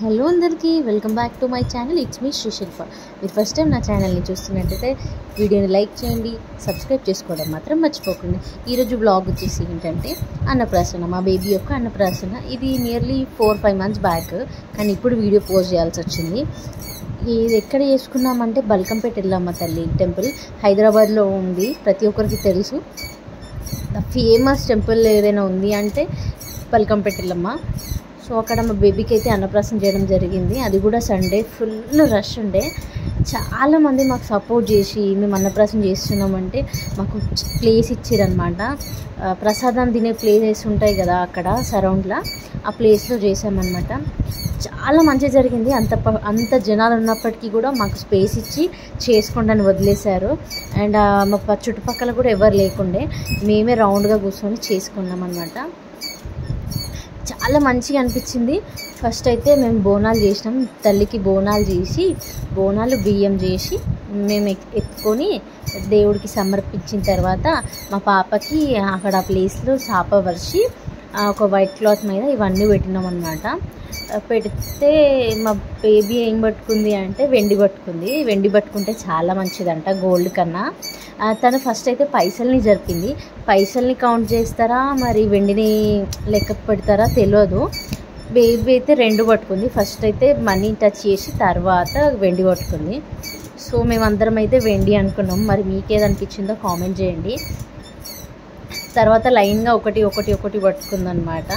Hello అందరికీ welcome back to my channel. It's me Srishilpa. మీరు first time నా ఛానల్ని చూస్తున్నట్టయితే వీడియోని లైక్ చేయండి, సబ్స్క్రైబ్ చేసుకోవడం మాత్రం మర్చిపోకండి. ఈరోజు బ్లాగ్ వచ్చేసి ఏంటంటే అన్నప్రాసన, మా బేబీ యొక్క అన్నప్రాసన. ఇది నియర్లీ 4-5 మంత్స్ బ్యాక్, కానీ ఇప్పుడు వీడియో పోస్ట్ చేయాల్సి వచ్చింది. ఇది ఎక్కడ చేసుకున్నామంటే బల్కంపేట ఎల్లమ్మ తల్లి టెంపుల్, హైదరాబాద్లో ఉంది. ప్రతి ఒక్కరికి తెలుసు. ఫేమస్ టెంపుల్ ఏదైనా ఉంది అంటే బల్కంపేట ఎల్లమ్మ. సో అక్కడ మా బేబీకి అయితే అన్నప్రాసన చేయడం జరిగింది. అది కూడా సండే, ఫుల్ రష్ ఉండే. చాలామంది మాకు సపోర్ట్ చేసి మేము అన్నప్రాసన చేస్తున్నామంటే మాకు ప్లేస్ ఇచ్చారనమాట. ప్రసాదం తినే ప్లేసెస్ ఉంటాయి కదా అక్కడ సరౌండ్లో, ఆ ప్లేస్లో చేసామన్నమాట. చాలా మంచిగా జరిగింది. అంత జనాలు ఉన్నప్పటికీ కూడా మాకు స్పేస్ ఇచ్చి చేసుకోండి అని వదిలేశారు. అండ్ మా చుట్టుపక్కల కూడా ఎవరు లేకుండే, మేమే రౌండ్గా కూర్చొని చేసుకున్నాం అనమాట. చాలా మంచిగా అనిపించింది. ఫస్ట్ అయితే మేము బోనాలు చేసినాం. తల్లికి బోనాలు చేసి, బోనాలు బియ్యం చేసి మేము ఎత్తుకొని దేవుడికి సమర్పించిన తర్వాత మా పాపకి అక్కడ ప్లేస్లో చాప వరిచి ఒక వైట్ క్లాత్ మీద ఇవన్నీ పెట్టినాం అన్నమాట. పెడితే మా బేబీ ఏం పట్టుకుంది అంటే వెండి పట్టుకుంది. వెండి పట్టుకుంటే చాలా మంచిదంట గోల్డ్ కన్నా. తను ఫస్ట్ అయితే పైసల్ని జరిపింది. పైసల్ని కౌంట్ చేస్తారా మరి వెండిని లెక్క పెడతారా తెలియదు. బేబీ అయితే 2 పట్టుకుంది. ఫస్ట్ అయితే మనీ టచ్ చేసి తర్వాత వెండి పట్టుకుంది. సో మేమందరం అయితే వెండి అనుకున్నాం. మరి మీకేదనిపించిందో కామెంట్ చేయండి. తర్వాత లైన్గా ఒకటి పట్టుకుందనమాట.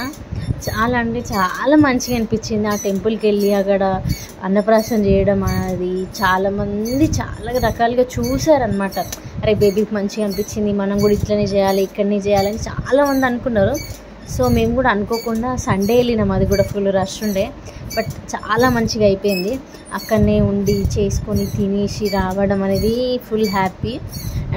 చాలా అంటే చాలా మంచిగా అనిపించింది. ఆ టెంపుల్కి వెళ్ళి అక్కడ అన్నప్రాసన చేయడం అది చాలామంది చాలా రకాలుగా చూసారనమాట. అరే బేబీకి మంచిగా అనిపించింది, మనం కూడా ఇట్లనే చేయాలి, ఇక్కడనే చేయాలని చాలామంది అనుకున్నారు. సో మేము కూడా అనుకోకుండా సండే వెళ్ళినాం. అది కూడా ఫుల్ రష్ ఉండే, బట్ చాలా మంచిగా అయిపోయింది. అక్కడనే ఉండి చేసుకొని తినేసి రావడం అనేది ఫుల్ హ్యాపీ.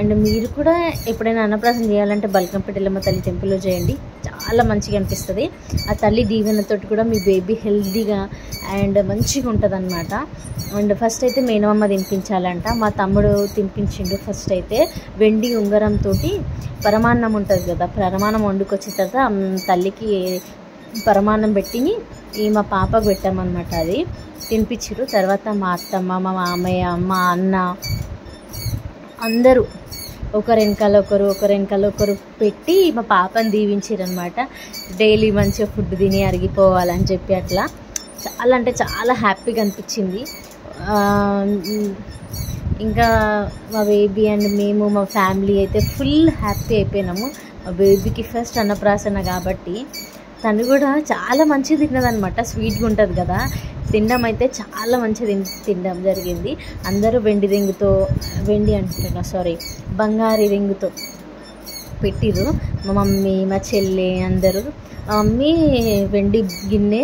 అండ్ మీరు కూడా ఎప్పుడైనా అన్నప్రాసన చేయాలంటే బల్కంపేట ఎల్లమ్మ తల్లి టెంపుల్లో చేయండి. చాలా మంచిగా అనిపిస్తుంది. ఆ తల్లి దీవెనతో కూడా మీ బేబీ హెల్తీగా అండ్ మంచిగా ఉంటుంది అనమాట. అండ్ ఫస్ట్ అయితే మేనమామ తినిపించాలంట. మా తమ్ముడు తినిపించిండు. ఫస్ట్ అయితే వెండి ఉంగరంతో పరమాన్నం ఉంటుంది కదా, పరమాన్నం వండుకొచ్చిన తర్వాత తల్లికి పరమాన్నం పెట్టి మా పాపకు పెట్టామన్నమాట. అది తినిపించారు. తర్వాత మా అత్తమ్మ, మా మామయ్య, మా అన్న అందరూ ఒకరు వెనకాల ఒకరు పెట్టి మా పాపని దీవించారనమాట. డైలీ మంచిగా ఫుడ్ తిని అరిగిపోవాలని చెప్పి అట్లా చాలా అంటే చాలా హ్యాపీగా అనిపించింది. ఇంకా మా బేబీ అండ్ మేము మా ఫ్యామిలీ అయితే ఫుల్ హ్యాపీ అయిపోయినాము. మా బేబీకి ఫస్ట్ అన్నప్రాసన కాబట్టి తను కూడా చాలా మంచిగా తిన్నదనమాట. స్వీట్గా ఉంటుంది కదా, తినడం అయితే చాలా మంచిగా తినడం జరిగింది. అందరూ బంగారు రింగుతో పెట్టిరు. మా మమ్మీ, మా చెల్లి అందరూ. మా మమ్మీ వెండి గిన్నె,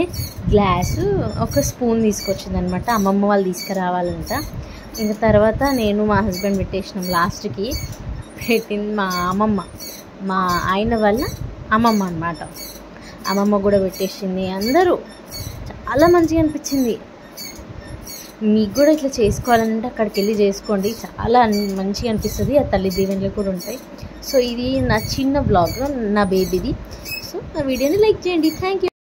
గ్లాసు, ఒక స్పూన్ తీసుకొచ్చింది అనమాట. అమ్మమ్మ వాళ్ళు తీసుకురావాలంట. ఇంకా తర్వాత నేను మా హస్బెండ్ పెట్టేసినాం. లాస్ట్కి పెట్టింది మా అమ్మమ్మ, మా ఆయన వాళ్ళ అమ్మమ్మ అనమాట. అమ్మమ్మ కూడా పెట్టేసింది. అందరూ చాలా మంచిగా అనిపించింది. మీకు కూడా ఇట్లా చేసుకోవాలంటే అక్కడికి వెళ్ళి చేసుకోండి, చాలా మంచిగా అనిపిస్తుంది. ఆ తల్లి దీవెనలు కూడా ఉంటాయి. సో ఇది నా చిన్న బ్లాగ్ నా బేబీది. సో నా వీడియోని లైక్ చేయండి. Thank you.